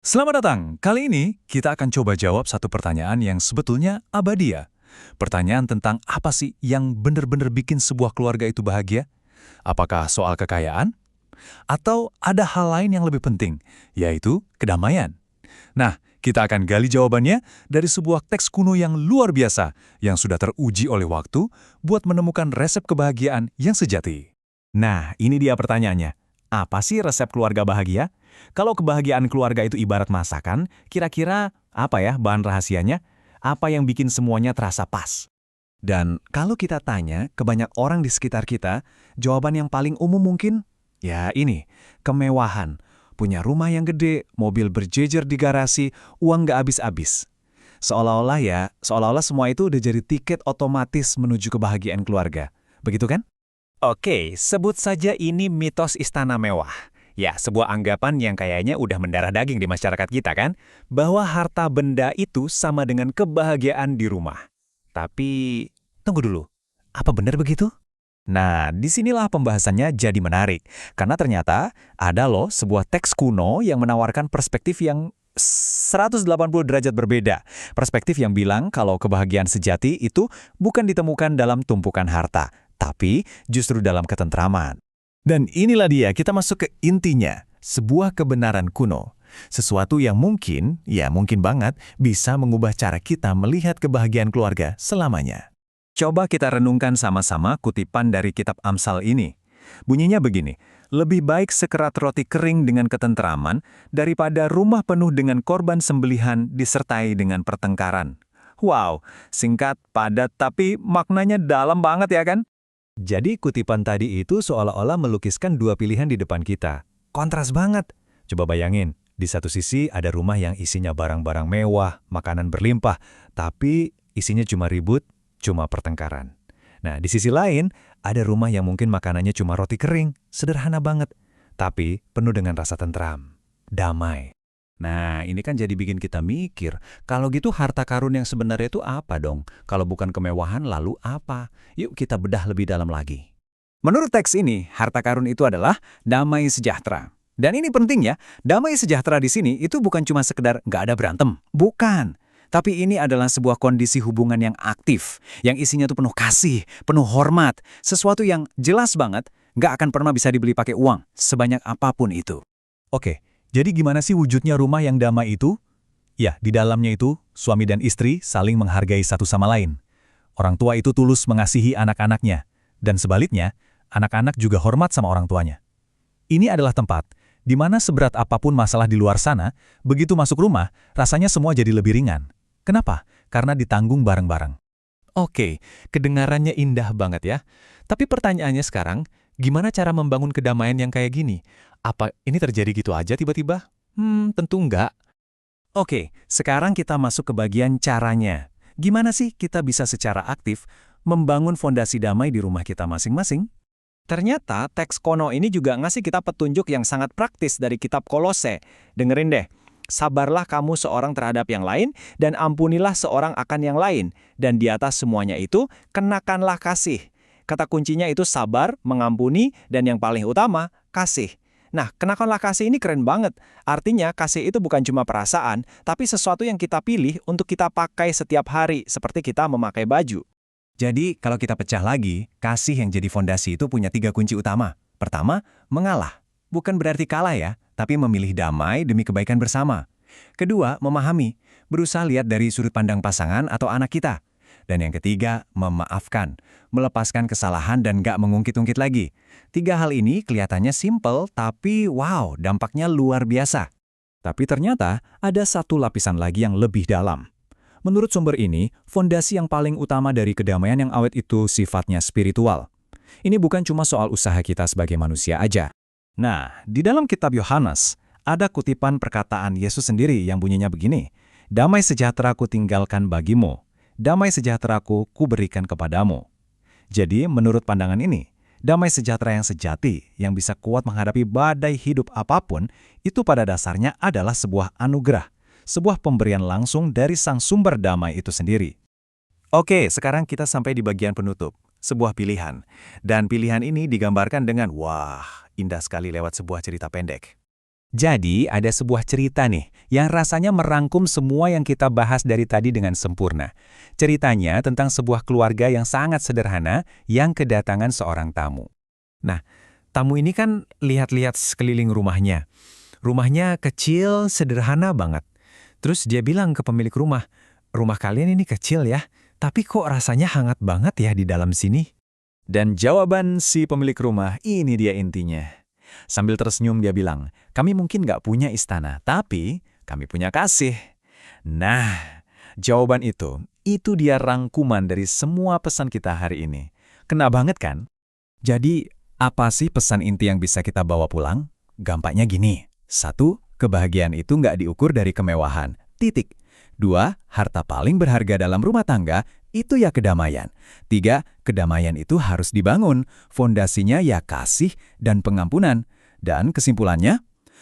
Selamat datang. Kali ini kita akan coba jawab satu pertanyaan yang sebetulnya abadi ya. Pertanyaan tentang apa sih yang benar-benar bikin sebuah keluarga itu bahagia? Apakah soal kekayaan? Atau ada hal lain yang lebih penting, yaitu kedamaian? Nah, kita akan gali jawabannya dari sebuah teks kuno yang luar biasa yang sudah teruji oleh waktu buat menemukan resep kebahagiaan yang sejati. Nah, ini dia pertanyaannya. Apa sih resep keluarga bahagia? Kalau kebahagiaan keluarga itu ibarat masakan, kira-kira apa ya bahan rahasianya? Apa yang bikin semuanya terasa pas? Dan kalau kita tanya ke banyak orang di sekitar kita, jawaban yang paling umum mungkin, ya ini, kemewahan. Punya rumah yang gede, mobil berjejer di garasi, uang nggak habis-habis. Seolah-olah semua itu udah jadi tiket otomatis menuju kebahagiaan keluarga. Begitu kan? Oke, sebut saja ini mitos istana mewah. Ya, sebuah anggapan yang kayaknya udah mendarah daging di masyarakat kita kan, bahwa harta benda itu sama dengan kebahagiaan di rumah. Tapi, tunggu dulu, apa benar begitu? Nah, disinilah pembahasannya jadi menarik. Karena ternyata ada loh sebuah teks kuno yang menawarkan perspektif yang 180 derajat berbeda. Perspektif yang bilang kalau kebahagiaan sejati itu bukan ditemukan dalam tumpukan harta, tapi justru dalam ketentraman. Dan inilah dia, kita masuk ke intinya, sebuah kebenaran kuno. Sesuatu yang mungkin, ya mungkin banget, bisa mengubah cara kita melihat kebahagiaan keluarga selamanya. Coba kita renungkan sama-sama kutipan dari kitab Amsal ini. Bunyinya begini, lebih baik sekerat roti kering dengan ketentraman daripada rumah penuh dengan korban sembelihan disertai dengan pertengkaran. Wow, singkat, padat, tapi maknanya dalam banget ya kan? Jadi kutipan tadi itu seolah-olah melukiskan dua pilihan di depan kita. Kontras banget. Coba bayangin, di satu sisi ada rumah yang isinya barang-barang mewah, makanan berlimpah, tapi isinya cuma ribut, cuma pertengkaran. Nah, di sisi lain, ada rumah yang mungkin makanannya cuma roti kering, sederhana banget, tapi penuh dengan rasa tentram, damai. Nah, ini kan jadi bikin kita mikir, kalau gitu harta karun yang sebenarnya itu apa dong? Kalau bukan kemewahan, lalu apa? Yuk kita bedah lebih dalam lagi. Menurut teks ini, harta karun itu adalah damai sejahtera. Dan ini penting ya, damai sejahtera di sini itu bukan cuma sekedar nggak ada berantem. Bukan. Tapi ini adalah sebuah kondisi hubungan yang aktif, yang isinya tuh penuh kasih, penuh hormat, sesuatu yang jelas banget nggak akan pernah bisa dibeli pakai uang, sebanyak apapun itu. Oke, jadi gimana sih wujudnya rumah yang damai itu? Ya, di dalamnya itu, suami dan istri saling menghargai satu sama lain. Orang tua itu tulus mengasihi anak-anaknya, dan sebaliknya, anak-anak juga hormat sama orang tuanya. Ini adalah tempat di mana seberat apapun masalah di luar sana, begitu masuk rumah, rasanya semua jadi lebih ringan. Kenapa? Karena ditanggung bareng-bareng. Oke, kedengarannya indah banget ya. Tapi pertanyaannya sekarang, gimana cara membangun kedamaian yang kayak gini? Apa ini terjadi gitu aja tiba-tiba? Tentu enggak. Oke, sekarang kita masuk ke bagian caranya. Gimana sih kita bisa secara aktif membangun fondasi damai di rumah kita masing-masing? Ternyata teks kono ini juga ngasih kita petunjuk yang sangat praktis dari kitab Kolose. Dengerin deh. Sabarlah kamu seorang terhadap yang lain, dan ampunilah seorang akan yang lain. Dan di atas semuanya itu, kenakanlah kasih. Kata kuncinya itu sabar, mengampuni, dan yang paling utama, kasih. Nah, kenakanlah kasih ini keren banget. Artinya, kasih itu bukan cuma perasaan, tapi sesuatu yang kita pilih untuk kita pakai setiap hari, seperti kita memakai baju. Jadi, kalau kita pecah lagi, kasih yang jadi fondasi itu punya 3 kunci utama. Pertama, mengalah. Bukan berarti kalah ya, tapi memilih damai demi kebaikan bersama. Kedua, memahami. Berusaha lihat dari sudut pandang pasangan atau anak kita. Dan yang ketiga, memaafkan. Melepaskan kesalahan dan gak mengungkit-ungkit lagi. 3 hal ini kelihatannya simple, tapi wow, dampaknya luar biasa. Tapi ternyata ada satu lapisan lagi yang lebih dalam. Menurut sumber ini, fondasi yang paling utama dari kedamaian yang awet itu sifatnya spiritual. Ini bukan cuma soal usaha kita sebagai manusia aja. Nah, di dalam kitab Yohanes, ada kutipan perkataan Yesus sendiri yang bunyinya begini, "Damai sejahtera ku tinggalkan bagimu, damai sejahtera ku berikan kepadamu." Jadi, menurut pandangan ini, damai sejahtera yang sejati, yang bisa kuat menghadapi badai hidup apapun, itu pada dasarnya adalah sebuah anugerah, sebuah pemberian langsung dari sang sumber damai itu sendiri. Oke, sekarang kita sampai di bagian penutup, sebuah pilihan. Dan pilihan ini digambarkan dengan, wah, indah sekali lewat sebuah cerita pendek. Jadi, ada sebuah cerita nih, yang rasanya merangkum semua yang kita bahas dari tadi dengan sempurna. Ceritanya tentang sebuah keluarga yang sangat sederhana, yang kedatangan seorang tamu. Nah, tamu ini kan lihat-lihat sekeliling rumahnya. Rumahnya kecil, sederhana banget. Terus dia bilang ke pemilik rumah, "Rumah kalian ini kecil ya, tapi kok rasanya hangat banget ya di dalam sini?" Dan jawaban si pemilik rumah, ini dia intinya. Sambil tersenyum dia bilang, kami mungkin nggak punya istana, tapi kami punya kasih. Nah, jawaban itu dia rangkuman dari semua pesan kita hari ini. Kena banget kan? Jadi, apa sih pesan inti yang bisa kita bawa pulang? Gampangnya gini. 1. Kebahagiaan itu nggak diukur dari kemewahan. Titik. 2. Harta paling berharga dalam rumah tangga itu ya kedamaian. 3. Kedamaian itu harus dibangun. Fondasinya ya kasih dan pengampunan. Dan kesimpulannya,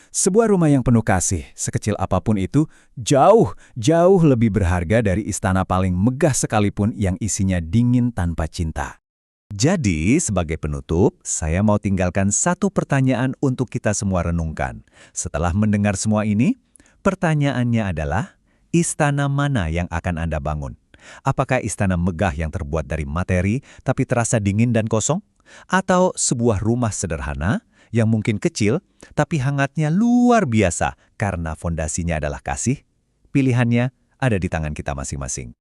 sebuah rumah yang penuh kasih, sekecil apapun itu, jauh lebih berharga dari istana paling megah sekalipun yang isinya dingin tanpa cinta. Jadi, sebagai penutup, saya mau tinggalkan satu pertanyaan untuk kita semua renungkan. Setelah mendengar semua ini, pertanyaannya adalah, istana mana yang akan Anda bangun? Apakah istana megah yang terbuat dari materi, tapi terasa dingin dan kosong? Atau sebuah rumah sederhana, yang mungkin kecil, tapi hangatnya luar biasa karena fondasinya adalah kasih? Pilihannya ada di tangan kita masing-masing.